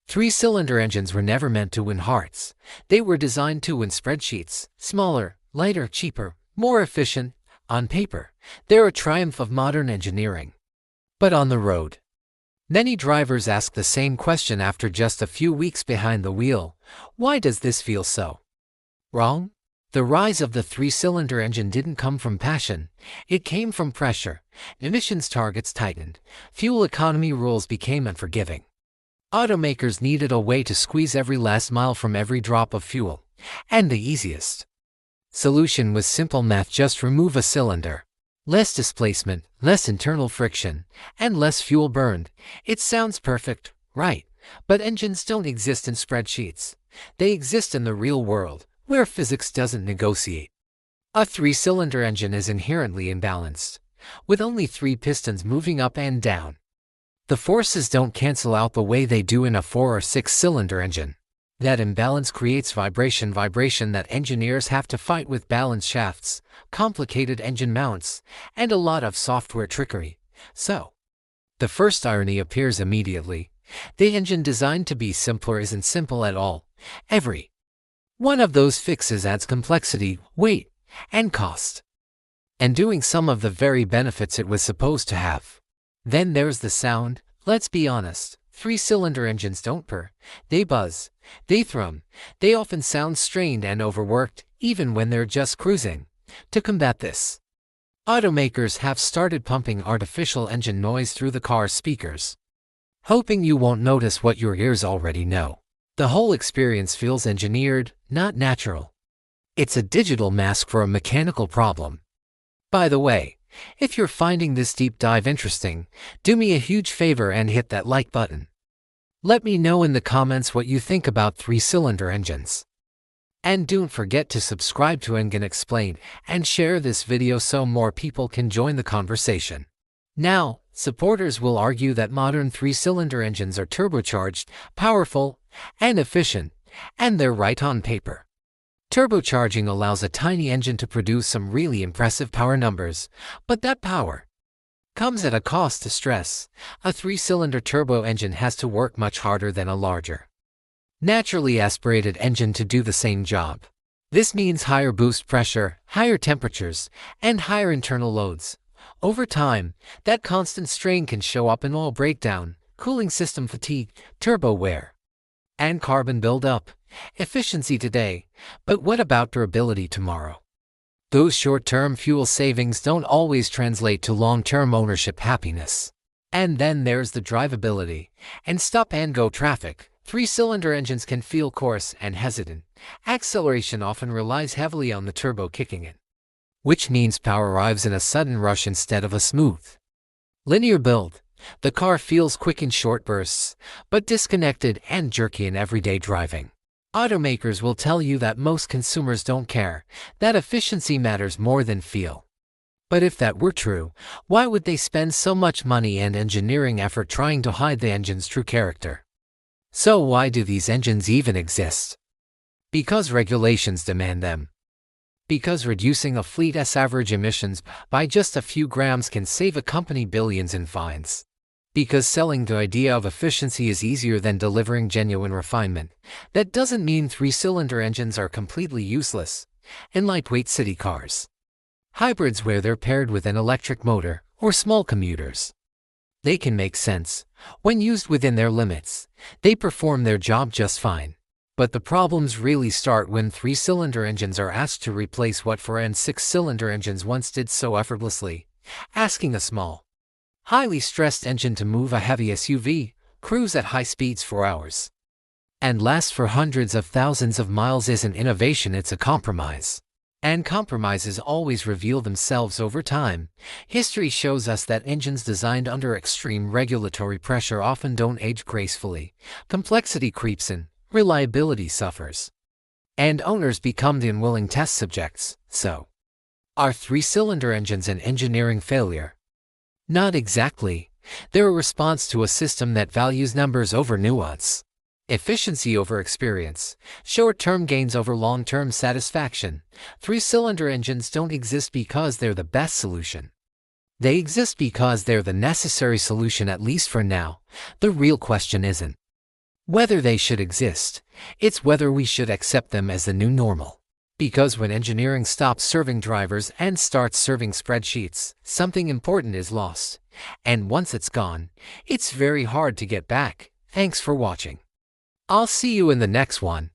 Three-cylinder engines were never meant to win hearts. They were designed to win spreadsheets. Smaller, lighter, cheaper, more efficient. On paper, they're a triumph of modern engineering. But on the road, many drivers ask the same question after just a few weeks behind the wheel. Why does this feel so wrong? The rise of the three-cylinder engine didn't come from passion. It came from pressure. Emissions targets tightened. Fuel economy rules became unforgiving. Automakers needed a way to squeeze every last mile from every drop of fuel. And the easiest solution was simple math: just remove a cylinder. Less displacement, less internal friction, and less fuel burned. It sounds perfect, right? But engines don't exist in spreadsheets. They exist in the real world, where physics doesn't negotiate. A three-cylinder engine is inherently imbalanced, with only 3 pistons moving up and down. The forces don't cancel out the way they do in a 4 or 6-cylinder engine. That imbalance creates vibration that engineers have to fight with balance shafts, complicated engine mounts, and a lot of software trickery. So, the first irony appears immediately. The engine designed to be simpler isn't simple at all. Every one of those fixes adds complexity, weight, and cost, and doing some of the very benefits it was supposed to have. Then there's the sound. Let's be honest. Three-cylinder engines don't purr. They buzz. They thrum. They often sound strained and overworked, even when they're just cruising. To combat this, automakers have started pumping artificial engine noise through the car's speakers, hoping you won't notice what your ears already know. The whole experience feels engineered, not natural. It's a digital mask for a mechanical problem. By the way, if you're finding this deep dive interesting, do me a huge favor and hit that like button. Let me know in the comments what you think about three-cylinder engines. And don't forget to subscribe to Enginexplaintv and share this video so more people can join the conversation. Now, supporters will argue that modern three-cylinder engines are turbocharged, powerful, and efficient, and they're right on paper. Turbocharging allows a tiny engine to produce some really impressive power numbers, but that power comes at a cost to stress. A three-cylinder turbo engine has to work much harder than a larger, naturally aspirated engine to do the same job. This means higher boost pressure, higher temperatures, and higher internal loads. Over time, that constant strain can show up in oil breakdown, cooling system fatigue, turbo wear, and carbon buildup. Efficiency today, but what about durability tomorrow? Those short-term fuel savings don't always translate to long-term ownership happiness. And then there's the drivability and stop-and-go traffic. Three-cylinder engines can feel coarse and hesitant. Acceleration often relies heavily on the turbo kicking in, which means power arrives in a sudden rush instead of a smooth, linear build. The car feels quick in short bursts, but disconnected and jerky in everyday driving. Automakers will tell you that most consumers don't care, that efficiency matters more than feel. But if that were true, why would they spend so much money and engineering effort trying to hide the engine's true character? So why do these engines even exist? Because regulations demand them. Because reducing a fleet's average emissions by just a few grams can save a company billions in fines. Because selling the idea of efficiency is easier than delivering genuine refinement. That doesn't mean three-cylinder engines are completely useless. In lightweight city cars, hybrids where they're paired with an electric motor, or small commuters, they can make sense. When used within their limits, they perform their job just fine. But the problems really start when three-cylinder engines are asked to replace what 4 and 6-cylinder engines once did so effortlessly. Asking a small, highly stressed engine to move a heavy SUV, cruise at high speeds for hours, and last for hundreds of thousands of miles isn't innovation, it's a compromise. And compromises always reveal themselves over time. History shows us that engines designed under extreme regulatory pressure often don't age gracefully. Complexity creeps in, reliability suffers, and owners become the unwilling test subjects. So, are three-cylinder engines an engineering failure? Not exactly. They're a response to a system that values numbers over nuance, efficiency over experience, short-term gains over long-term satisfaction. Three-cylinder engines don't exist because they're the best solution. They exist because they're the necessary solution, at least for now. The real question isn't Whether they should exist, it's whether we should accept them as the new normal. Because when engineering stops serving drivers and starts serving spreadsheets, something important is lost. And once it's gone, it's very hard to get back. Thanks for watching. I'll see you in the next one.